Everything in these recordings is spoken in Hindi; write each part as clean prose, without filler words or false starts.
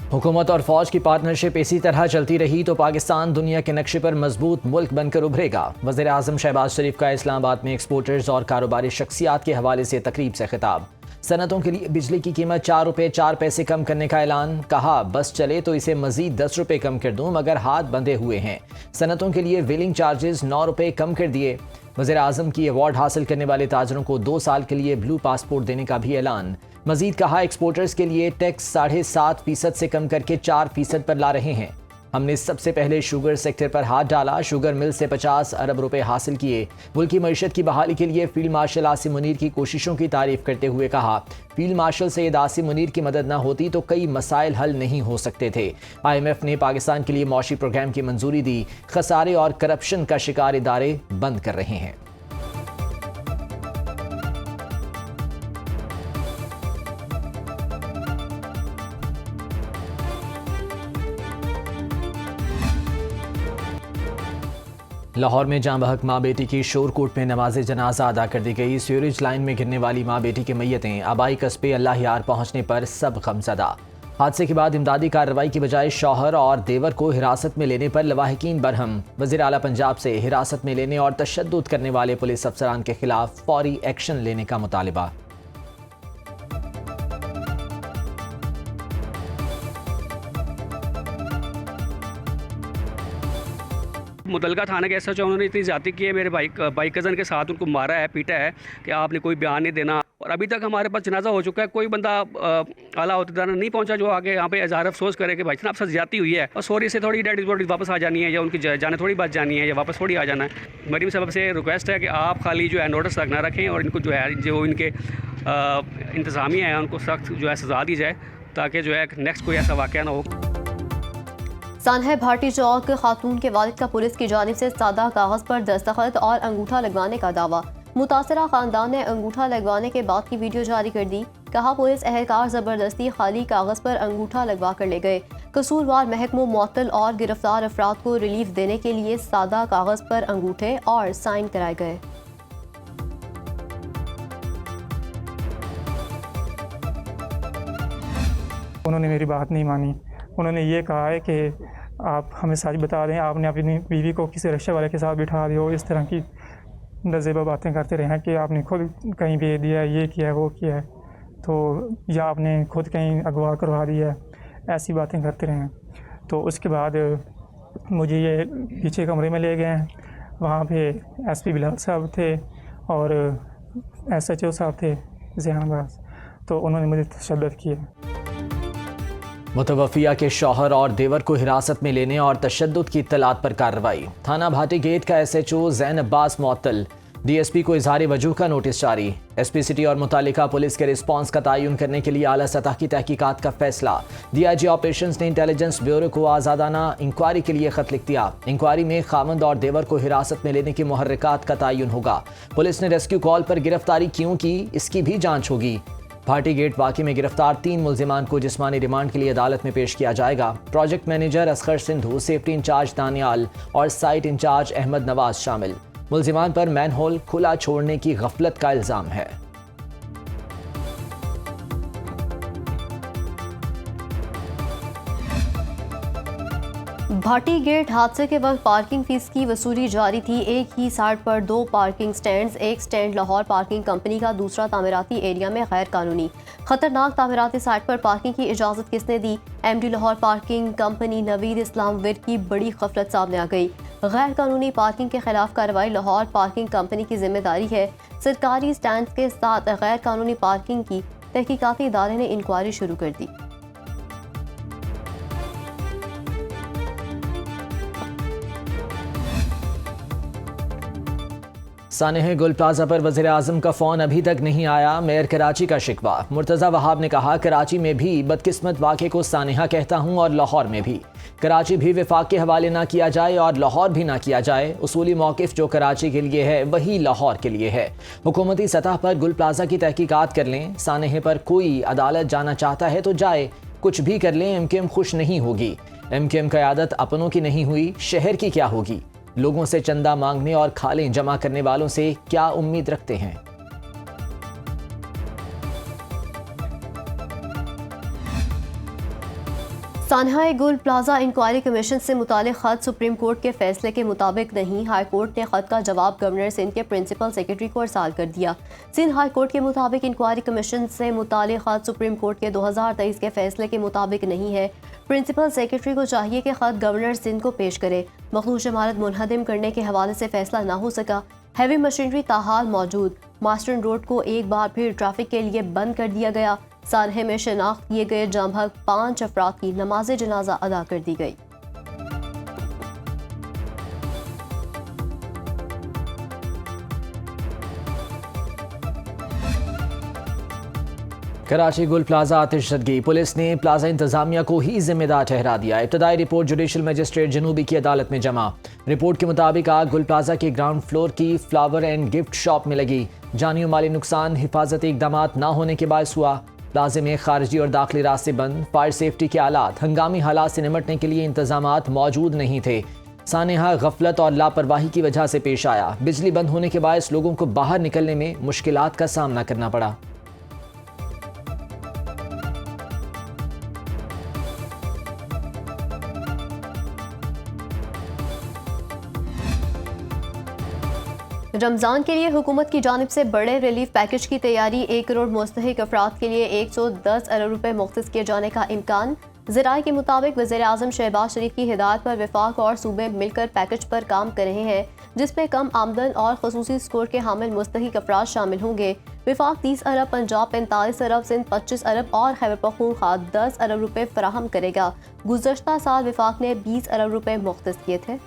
हुकूमत और फौज की पार्टनरशिप इसी तरह चलती रही तो पाकिस्तान दुनिया के नक्शे पर मजबूत मुल्क बनकर उभरेगा। वज़ीर आज़म शहबाज शरीफ का इस्लामाबाद में एक्सपोर्टर्स और कारोबारी शख्सियात के हवाले से तकरीब से खिताब। सनतों के लिए बिजली की कीमत 4 रुपये 4 पैसे कम करने का ऐलान। कहा बस चले तो इसे मजीद 10 रुपये कम कर दूं मगर हाथ बंधे हुए हैं। सनतों के लिए व्हीलिंग चार्जेस 9 रुपये कम कर दिए। वज़ीर आज़म की अवार्ड हासिल करने वाले ताजरों को 2 साल के लिए ब्लू पासपोर्ट देने का भी ऐलान। मजीद कहा एक्सपोर्टर्स के लिए टैक्स 7.5% से कम करके 4% पर ला रहे हैं। हमने सबसे पहले शुगर सेक्टर पर हाथ डाला, शुगर मिल से 50 अरब रुपए हासिल किए। मुल्क की मईशत की बहाली के लिए फील्ड मार्शल आसिम मुनीर की कोशिशों की तारीफ करते हुए कहा फील्ड मार्शल सैयद आसिम मुनीर की मदद न होती तो कई मसाइल हल नहीं हो सकते थे। IMF ने पाकिस्तान के लिए मौशी प्रोग्राम की मंजूरी दी। खसारे और करप्शन का शिकार इदारे बंद कर रहे हैं। लाहौर में जाँ बहक माँ बेटी की शोरकोट में नमाज जनाजा अदा कर दी गई। सीवरेज लाइन में गिरने वाली माँ बेटी की मैयतें आबाई कस्बे अल्लाह यार पहुँचने पर सब गमज़दा। हादसे के बाद इमदादी कार्रवाई की बजाय शौहर और देवर को हिरासत में लेने पर लवाहिकीन बरहम। वज़ीर आला पंजाब से हिरासत में लेने और तशद्दुद करने वाले पुलिस अफसरान के खिलाफ फौरी एक्शन लेने का मुतालिबा। मुतलका थाना के SHO उन्होंने इतनी ज़्यादती की है मेरे भाई कज़न के साथ, उनको मारा है, पीटा है कि आपने कोई बयान नहीं देना। और अभी तक हमारे पास जनाजा हो चुका है, कोई बंदा आला अहदेदार नहीं पहुंचा जो आगे यहाँ पे इज़हार अफसोस करे कि भाई साहब आपसे ज़्यादती हुई है और सॉरी से थोड़ी डेड बॉडी वापस आ जानी है या उनकी जाने थोड़ी बच जानी है या वापस थोड़ी आ जाना है। मरीम साहब से रिक्वेस्ट है कि आप खाली जो है नोटिस तक ना रखें और इनको जो है जो इनके इंतज़ामिया है उनको सख्त जो है सज़ा दी जाए ताकि जो है नेक्स्ट कोई ऐसा वाक़या ना हो। सानहा भाटी चौक खातून के वालिद का पुलिस की जानिब से सादा कागज पर दस्तखत और अंगूठा लगवाने का दावा। मुतासरा खानदान ने अंगूठा लगवाने के बाद की वीडियो जारी कर दी। कहा पुलिस एहलकार जबरदस्ती खाली कागज पर अंगूठा लगवा कर ले गए। कसूरवार महकमों मुअत्तल और गिरफ्तार अफराद को रिलीफ देने के लिए सादा कागज पर अंगूठे और साइन कराए गए। उन्होंने मेरी बात नहीं मानी। उन्होंने ये कहा है कि आप हमें सच बता दें, आपने अपनी बीवी को किसी रिक्शे वाले के साथ बिठा दिया हो, इस तरह की नज़ेबा बातें करते रहे हैं कि आपने खुद कहीं भेज दिया है, ये किया है, वो किया है, तो या आपने खुद कहीं अगवा करवा दिया है, ऐसी बातें करते रहे हैं। तो उसके बाद मुझे ये पीछे कमरे में ले गए हैं। वहाँ पे SP बिलाल साहब थे और SHO साहब थे जहानाबाद, तो उन्होंने मुझे तशद्दुद किया। मुतवफ़िया के शौहर और देवर को हिरासत में लेने और तशद्दुद की इत्तलात पर कार्रवाई। थाना भाटी गेट का SHO ज़ैन अब्बास मुअत्तल। DSP को इज़हार वजूह का नोटिस जारी। SP सिटी और मुतालिका पुलिस के रिस्पांस का तयन करने के लिए आला सतह की तहकीकात का फैसला। DIG ऑपरेशंस ने इंटेलिजेंस ब्यूरो को आज़ादाना इंक्वायरी के लिए खत लिख दिया। इंक्वायरी में खामंद और देवर को हिरासत में लेने के मुहर्रिकात का तयन होगा। पुलिस ने रेस्क्यू कॉल पर गिरफ्तारी क्यों की, इसकी भी जाँच होगी। भाटी गेट वाक़े में गिरफ्तार 3 मुल्जिमान को जिस्मानी रिमांड के लिए अदालत में पेश किया जाएगा। Project manager Asghar Sindhu, safety incharge Daniyal और साइट इंचार्ज अहमद नवाज शामिल। मुल्जिमान पर मैनहोल खुला छोड़ने की गफलत का इल्ज़ाम है। भाटी गेट हादसे के वक्त पार्किंग फीस की वसूली जारी थी। एक ही साइट पर 2 पार्किंग स्टैंड्स, एक स्टैंड लाहौर पार्किंग कंपनी का, दूसरा तामीराती एरिया में गैर कानूनी। खतरनाक तामीराती साइट पर पार्किंग की इजाज़त किसने दी? MD Lahore parking company Naveed Islam विर की बड़ी गफलत सामने आ गई। गैर कानूनी पार्किंग के खिलाफ कार्रवाई लाहौर पार्किंग कंपनी की जिम्मेदारी है। सरकारी स्टैंड के साथ गैर कानूनी पार्किंग की तहकीकाती इदारे ने इंक्वायरी शुरू कर दी। सानेह गुल प्लाजा पर वज़ीर आज़म का फ़ोन अभी तक नहीं आया। मेयर कराची का शिकवा। मुर्तज़ा वहाब ने कहा कराची में भी बदकिस्मत वाक़े को सानेहा कहता हूँ और लाहौर में भी। कराची भी विफाक के हवाले ना किया जाए और लाहौर भी ना किया जाए। उसूली मौक़िफ़ जो कराची के लिए है वही लाहौर के लिए है। हुकूमती सतह पर गुल प्लाजा की तहकीकात कर लें। सानेह पर कोई अदालत जाना चाहता है तो जाए, कुछ भी कर लें, MKM खुश नहीं होगी। MKM क़यादत अपनों की नहीं हुई, शहर की क्या होगी? लोगों से चंदा मांगने और खालें जमा करने वालों से क्या उम्मीद रखते हैं? सानहाई गुल प्लाजा इंक्वायरी कमीशन से मुतालिक खत सुप्रीम कोर्ट के फैसले के मुताबिक नहीं। हाई कोर्ट ने खत का जवाब गवर्नर सिंध के प्रिंसिपल सेक्रेटरी को अरसाल कर दिया। सिंध हाई कोर्ट के मुताबिक इंक्वायरी कमीशन से मुतालिक खत सुप्रीम कोर्ट के 2023 के फैसले के मुताबिक नहीं है। प्रिंसिपल सेक्रेटरी को चाहिए कि खत गवर्नर सिंध को पेश करे। मखदूश इमारत मुनहदम करने के हवाले से फैसला न हो सका। हैवी मशीनरी ताहाल मौजूद। मास्टर्न रोड को एक बार फिर ट्रैफिक के लिए बंद कर दिया गया। सानहे में शनाख्त किए गए जामभग 5 अफराद की नमाज जनाजा अदा कर दी गई। कराची गुल प्लाजा आतिशदगी, पुलिस ने प्लाजा इंतजामिया को ही जिम्मेदार ठहरा दिया। इब्तदाई रिपोर्ट जुडिशल मजिस्ट्रेट जनूबी की अदालत में जमा। रिपोर्ट के मुताबिक आग गुल प्लाजा के ग्राउंड फ्लोर की फ्लावर एंड गिफ्ट शॉप में लगी। जानी और माली नुकसान हिफाजती इकदाम न होने के बायस हुआ। प्लाजे में खारजी और दाखिली रास्ते बंद, फायर सेफ्टी के आलात, हंगामी हालात से निपटने के लिए इंतजामात मौजूद नहीं थे। सानेहा गफलत और लापरवाही की वजह से पेश आया। बिजली बंद होने के बायस लोगों को बाहर निकलने में मुश्किलात का सामना करना पड़ा। रमज़ान के लिए हुकूमत की जानिब से बड़े रिलीफ पैकेज की तैयारी। 1 करोड़ मुस्तहिक अफराद के लिए 110 अरब रुपए मुख्तस किए जाने का इम्कान। ज़राए के मुताबिक वज़ीर आज़म शहबाज शरीफ की हिदायत पर वफाक और सूबे मिलकर पैकेज पर काम कर रहे हैं, जिसमें कम आमदन और खसूसी स्कोर के हामिल मुस्तहिक अफराद शामिल होंगे। वफाक 30 अरब, पंजाब 45 अरब, सिंध 25 अरब और खैबर पख्तूनख्वा 10 अरब रुपए फराहम करेगा। गुज़श्ता साल वफाक ने 20 अरब रुपए मुख्तस किए थे।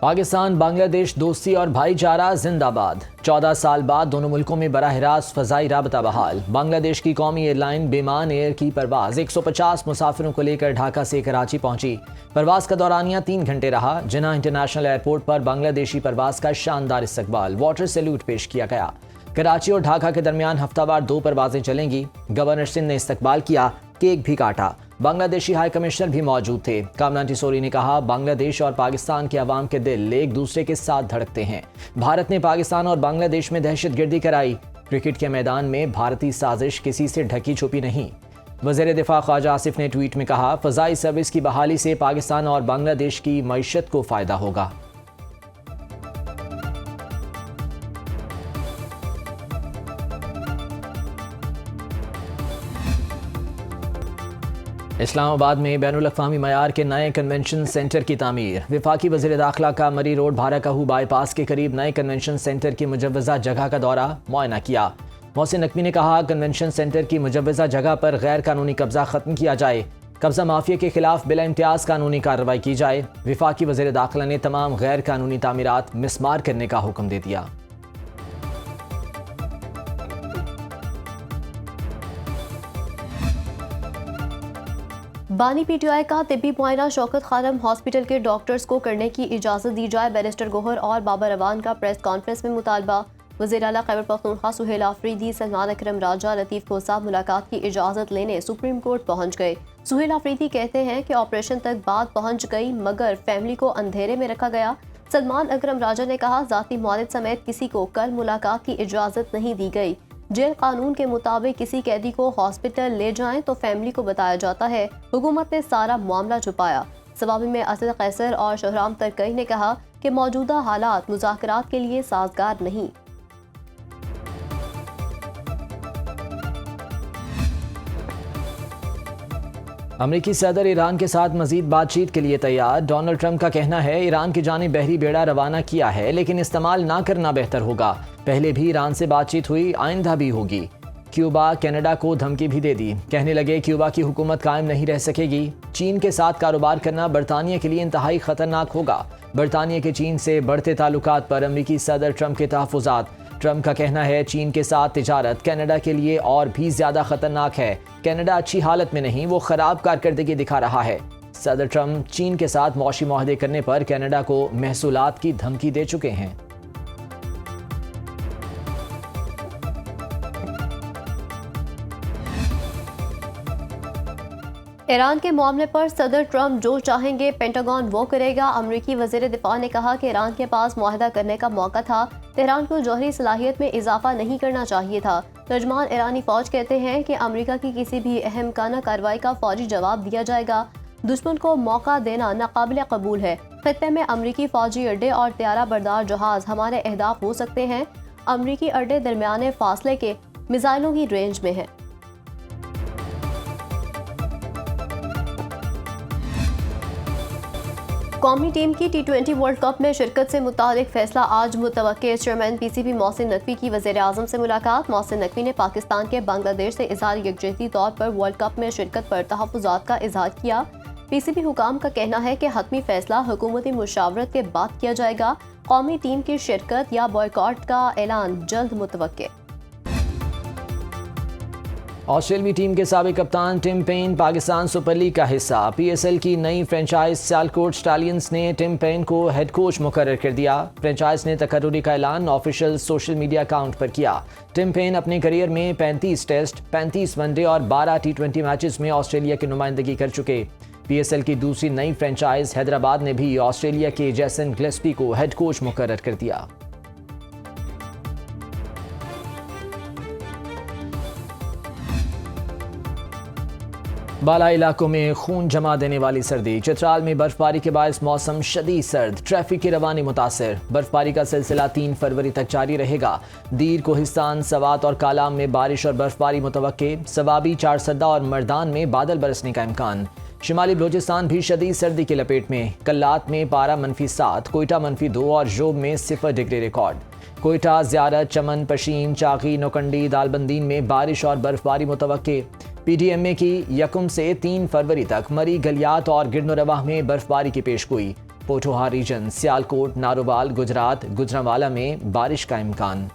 पाकिस्तान बांग्लादेश दोस्ती और भाईचारा जिंदाबाद। 14 साल बाद दोनों मुल्कों में बराह रास्त फ़ज़ाई राबता बहाल। बांग्लादेश की कौमी एयरलाइन बेमान एयर की परवाज़ 150 मुसाफिरों को लेकर ढाका से कराची पहुंची। परवाज़ का दौरानिया 3 घंटे रहा। जिन्ना इंटरनेशनल एयरपोर्ट पर बांग्लादेशी परवाज़ का शानदार इस्तकबाल, वाटर सैल्यूट पेश किया गया। कराची और ढाका के दरमियान हफ्तावार 2 परवाज़ें चलेंगी। गवर्नर सिंध ने इस्तकबाल किया, केक भी काटा। बांग्लादेशी हाई कमिश्नर भी मौजूद थे। कामना टिसोरी ने कहा, बांग्लादेश और पाकिस्तान के अवाम के दिल एक दूसरे के साथ धड़कते हैं। भारत ने पाकिस्तान और बांग्लादेश में दहशतगर्दी कराई। क्रिकेट के मैदान में भारतीय साजिश किसी से ढकी छुपी नहीं। वज़ीर दिफा ख्वाजा आसिफ ने ट्वीट में कहा, फ़ज़ाई सर्विस की बहाली से पाकिस्तान और बांग्लादेश की मईशत को फ़ायदा होगा। इस्लामाबाद में बैनुल अक़वामी मयार के नए कन्वेंशन सेंटर की तामीर। वफाकी वज़ीर दाखिला का मरी रोड भारकाहू बाईपास के करीब नए कन्वेंशन सेंटर की मुजव्वज़ा जगह का दौरा मुआयना किया। मोहसिन नकवी ने कहा, कन्वेंशन सेंटर की मुजव्वज़ा जगह पर गैर कानूनी कब्जा ख़त्म किया जाए। कब्जा माफिया के खिलाफ बिला इम्तियाज़ कानूनी कार्रवाई की जाए। वफाकी वज़ीर दाखिला ने तमाम गैर कानूनी तामीरात मिसमार करने का हुक्म दे दिया। बानी पीटीआई का तिब्बी मुआयना शौकत खानम हॉस्पिटल के डॉक्टर्स को करने की इजाज़त दी जाए। बैरिस्टर गोहर और बाबर अवान का प्रेस कॉन्फ्रेंस में मुतालबा। वज़ीर आला खैबर पख्तूनख्वा सुहेल आफरीदी, सलमान अकरम राजा, लतीफ़ कोसा मुलाकात की इजाज़त लेने सुप्रीम कोर्ट पहुंच गए। सुहेल आफरीदी कहते हैं कि ऑपरेशन तक बात पहुंच गई मगर फैमिली को अंधेरे में रखा गया। सलमान अकरम राजा ने कहा, ज़ाती मुआलिद समेत किसी को कल मुलाकात की इजाज़त नहीं दी गई। जेल कानून के मुताबिक किसी कैदी को हॉस्पिटल ले जाएं तो फैमिली को बताया जाता है। हुकूमत ने सारा मामला छुपाया। सवाबी में असद कैसर और शहराम तरकई ने कहा कि मौजूदा हालात मुज़ाकरात के लिए साजगार नहीं। अमरीकी सदर ईरान के साथ मजीद बातचीत के लिए तैयार। डोनाल्ड ट्रंप का कहना है, ईरान की जानिब बहरी बेड़ा रवाना किया है लेकिन इस्तेमाल ना करना बेहतर होगा। पहले भी ईरान से बातचीत हुई, आइंदा भी होगी। क्यूबा कनाडा को धमकी भी दे दी। कहने लगे, क्यूबा की हुकूमत कायम नहीं रह सकेगी। चीन के साथ कारोबार करना बरतानिया के लिए इंतहाई खतरनाक होगा। बरतानिया के चीन से बढ़ते ताल्लुकात पर अमरीकी सदर ट्रंप के तहफ़्फ़ुज़ात। ट्रंप का कहना है, चीन के साथ तिजारत कनाडा के लिए और भी ज्यादा खतरनाक है। कनाडा अच्छी हालत में नहीं, वो खराब कारकर्दगी दिखा रहा है। सदर ट्रंप चीन के साथ मौशी मुआहदे करने पर कनाडा को महसूलात की धमकी दे चुके हैं। ईरान के मामले पर सदर ट्रंप जो चाहेंगे पेंटागन वो करेगा। अमरीकी वज़ीर दिफा ने कहा कि ईरान के पास मुआहदा करने का मौका था, तेहरान को जौहरी सलाहियत में इजाफा नहीं करना चाहिए था। तर्जमान ईरानी फौज कहते हैं कि अमरीका की किसी भी अहम काना कार्रवाई का फौरी जवाब दिया जाएगा। दुश्मन को मौका देना नाकाबिल कबूल है। खत्ते में अमरीकी फौजी अड्डे और त्यारा बरदार जहाज हमारे अहदाफ हो सकते हैं। अमरीकी अड्डे दरमियाने फासले के मिसाइलों की रेंज में है। कौमी टीम की T20 वर्ल्ड कप में शिरकत से मुतालिक फैसला आज मुतवक्के। चेयरमैन PCB मोहसिन नकवी की वज़ीर आज़म से मुलाकात। मोहसिन नकवी ने पाकिस्तान के बांग्लादेश से इज़हार यकजहती तौर पर वर्ल्ड कप में शिरकत पर तहफ़्फ़ुज़ात का इज़हार किया। PCB हुकाम का कहना है कि हतमी फैसला हुकूमती मुशावरत के बाद किया जाएगा। कौमी टीम की शिरकत या बॉयकॉट का ऐलान जल्द मुतवक्के। ऑस्ट्रेलियाई टीम के साबिक कप्तान Tim Paine Pakistan super league का हिस्सा। PSL की नई फ्रेंचाइज सियालकोट स्टालियंस ने टिम पेन को हेड कोच मुकर्रर कर दिया। फ्रेंचाइज ने तकर्रुरी का ऐलान ऑफिशियल सोशल मीडिया अकाउंट पर किया। टिम पेन अपने करियर में 35 टेस्ट, 35 वनडे और 12 T20 मैचेस में ऑस्ट्रेलिया की नुमाइंदगी कर चुके। PSL की दूसरी नई फ्रेंचाइज हैदराबाद ने भी ऑस्ट्रेलिया के जैसन गिलेस्पी को हेड कोच मुकर्रर कर दिया। बाला इलाकों में खून जमा देने वाली सर्दी। चित्राल में बर्फबारी के बायस मौसम शदीद सर्द, ट्रैफिक की रवानी मुतासर। बर्फबारी का सिलसिला 3 फरवरी तक जारी रहेगा। दीर, कोहिस्तान, सवात और कालाम में बारिश और बर्फबारी मुतवक्के। सवाबी, चारसद्दा और मर्दान में बादल बरसने का इम्कान। शिमाली बलोचिस्तान भी शदीद सर्दी की लपेट में। कल्लात में पारा -7, कोयटा -2 और जोब में 0 डिग्री रिकॉर्ड। कोयटा, ज़ियारत, चमन, पशीन, चाकी, नौकंडी, दालबंदीन में बारिश और बर्फबारी मुतवक्के। PDMA की 1 से 3 फरवरी तक मरी, गलियात और गिरनोरवाह में बर्फबारी की पेशगोई। पोठोहार रीजन, सियालकोट, नारोवाल, गुजरात, गुजरांवाला में बारिश का इम्कान।